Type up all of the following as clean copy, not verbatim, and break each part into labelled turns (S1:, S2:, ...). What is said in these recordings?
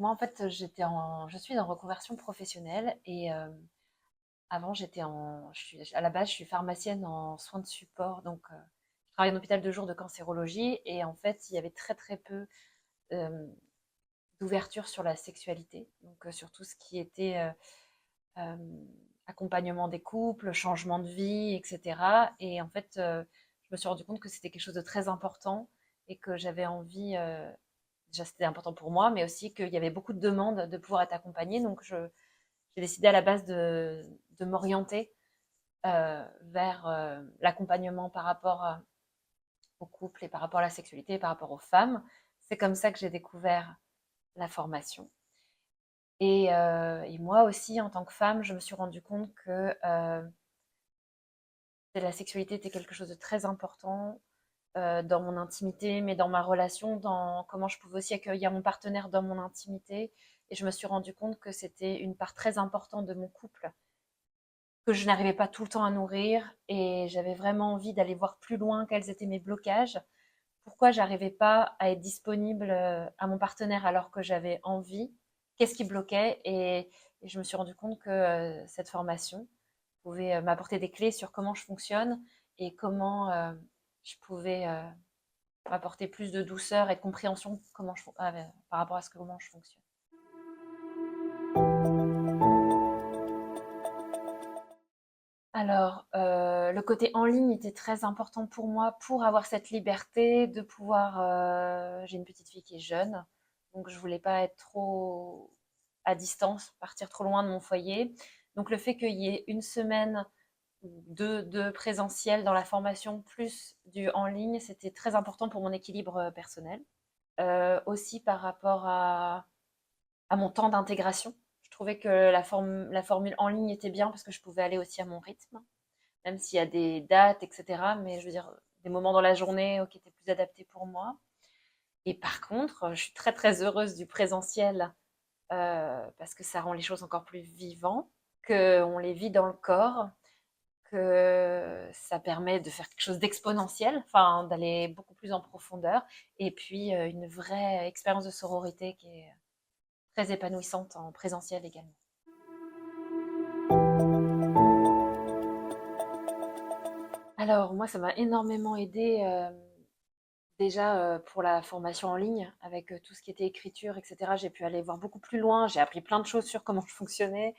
S1: moi, en fait, je suis en reconversion professionnelle et avant, à la base, je suis pharmacienne en soins de support, donc je travaille en hôpital de jour de cancérologie et en fait, il y avait très très peu euh, d'ouverture sur la sexualité, donc sur tout ce qui était euh, accompagnement des couples, changement de vie, etc. Et en fait, je me suis rendu compte que c'était quelque chose de très important et que j'avais envie, déjà c'était important pour moi, mais aussi qu'il y avait beaucoup de demandes de pouvoir être accompagnée. Donc j'ai décidé à la base de m'orienter vers l'accompagnement par rapport au couple et par rapport à la sexualité et par rapport aux femmes. C'est comme ça que j'ai découvert la formation. Et moi aussi, en tant que femme, je me suis rendu compte que la sexualité était quelque chose de très important dans mon intimité, mais dans ma relation, dans comment je pouvais aussi accueillir mon partenaire dans mon intimité. Et je me suis rendu compte que c'était une part très importante de mon couple que je n'arrivais pas tout le temps à nourrir. Et j'avais vraiment envie d'aller voir plus loin quels étaient mes blocages. Pourquoi j'arrivais pas à être disponible à mon partenaire alors que j'avais envie? Qu'est-ce qui bloquait? Et je me suis rendu compte que cette formation pouvait m'apporter des clés sur comment je fonctionne et comment je pouvais m'apporter plus de douceur et de compréhension par rapport à comment je fonctionne. Alors, le côté en ligne était très important pour moi pour avoir cette liberté de pouvoir. J'ai une petite fille qui est jeune, donc je voulais pas être trop à distance, partir trop loin de mon foyer. Donc le fait qu'il y ait une semaine ou deux de présentiel dans la formation plus du en ligne, c'était très important pour mon équilibre personnel. Aussi par rapport à mon temps d'intégration. Je trouvais que la formule en ligne était bien parce que je pouvais aller aussi à mon rythme même s'il y a des dates, etc. Mais je veux dire, des moments dans la journée qui étaient plus adaptés pour moi. Et par contre, je suis très très heureuse du présentiel parce que ça rend les choses encore plus vivantes, qu'on les vit dans le corps, que ça permet de faire quelque chose d'exponentiel, enfin d'aller beaucoup plus en profondeur, et puis une vraie expérience de sororité qui est très épanouissante en présentiel également. Alors moi, ça m'a énormément aidé déjà, pour la formation en ligne, avec tout ce qui était écriture, etc., j'ai pu aller voir beaucoup plus loin. J'ai appris plein de choses sur comment je fonctionnais,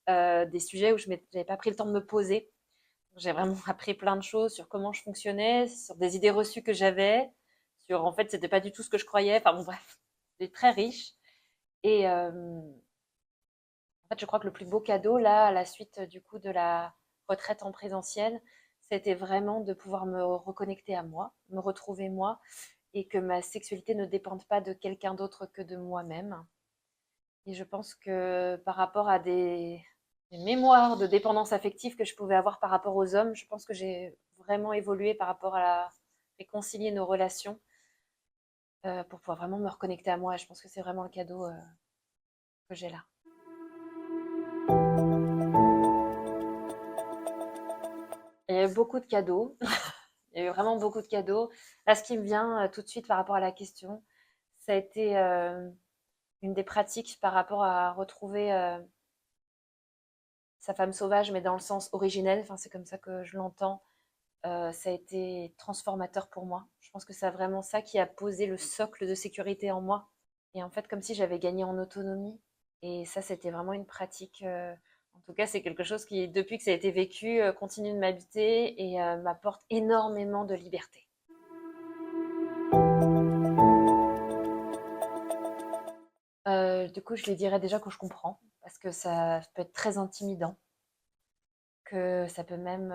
S1: des sujets où je n'avais pas pris le temps de me poser. J'ai vraiment appris plein de choses sur comment je fonctionnais, sur des idées reçues que j'avais, sur en fait, c'était pas du tout ce que je croyais. Enfin bon, bref, c'était très riche. Et en fait, je crois que le plus beau cadeau, là, à la suite du coup de la retraite en présentiel, c'était vraiment de pouvoir me reconnecter à moi, me retrouver moi, et que ma sexualité ne dépende pas de quelqu'un d'autre que de moi-même. Et je pense que par rapport à des mémoires de dépendance affective que je pouvais avoir par rapport aux hommes, je pense que j'ai vraiment évolué par rapport à réconcilier nos relations pour pouvoir vraiment me reconnecter à moi. Et je pense que c'est vraiment le cadeau que j'ai là. Il y a eu beaucoup de cadeaux. Il y a eu vraiment beaucoup de cadeaux. Là, ce qui me vient tout de suite par rapport à la question, ça a été une des pratiques par rapport à retrouver sa femme sauvage, mais dans le sens originel, enfin, c'est comme ça que je l'entends. Ça a été transformateur pour moi. Je pense que c'est vraiment ça qui a posé le socle de sécurité en moi. Et en fait, comme si j'avais gagné en autonomie. Et ça, c'était vraiment une pratique. En tout cas, c'est quelque chose qui, depuis que ça a été vécu, continue de m'habiter et m'apporte énormément de liberté. Du coup, je lui dirais déjà que je comprends, parce que ça peut être très intimidant, que ça peut même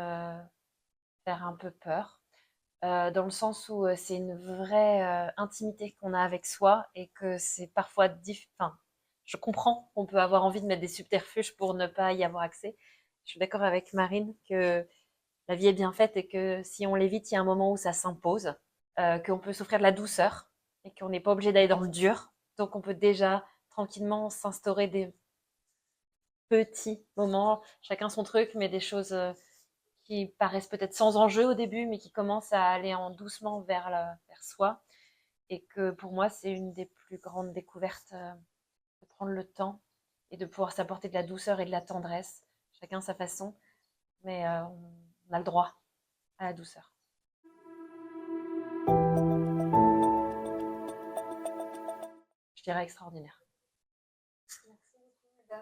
S1: faire un peu peur. Dans le sens où c'est une vraie intimité qu'on a avec soi et que c'est parfois enfin, je comprends qu'on peut avoir envie de mettre des subterfuges pour ne pas y avoir accès. Je suis d'accord avec Marine que la vie est bien faite et que si on l'évite, il y a un moment où ça s'impose, qu'on peut souffrir de la douceur et qu'on n'est pas obligé d'aller dans le dur. Donc on peut déjà tranquillement s'instaurer des petits moments, chacun son truc, mais des choses qui paraissent peut-être sans enjeu au début, mais qui commencent à aller en doucement vers soi. Et que pour moi, c'est une des plus grandes découvertes prendre le temps et de pouvoir s'apporter de la douceur et de la tendresse, chacun sa façon, mais on a le droit à la douceur. Je dirais extraordinaire.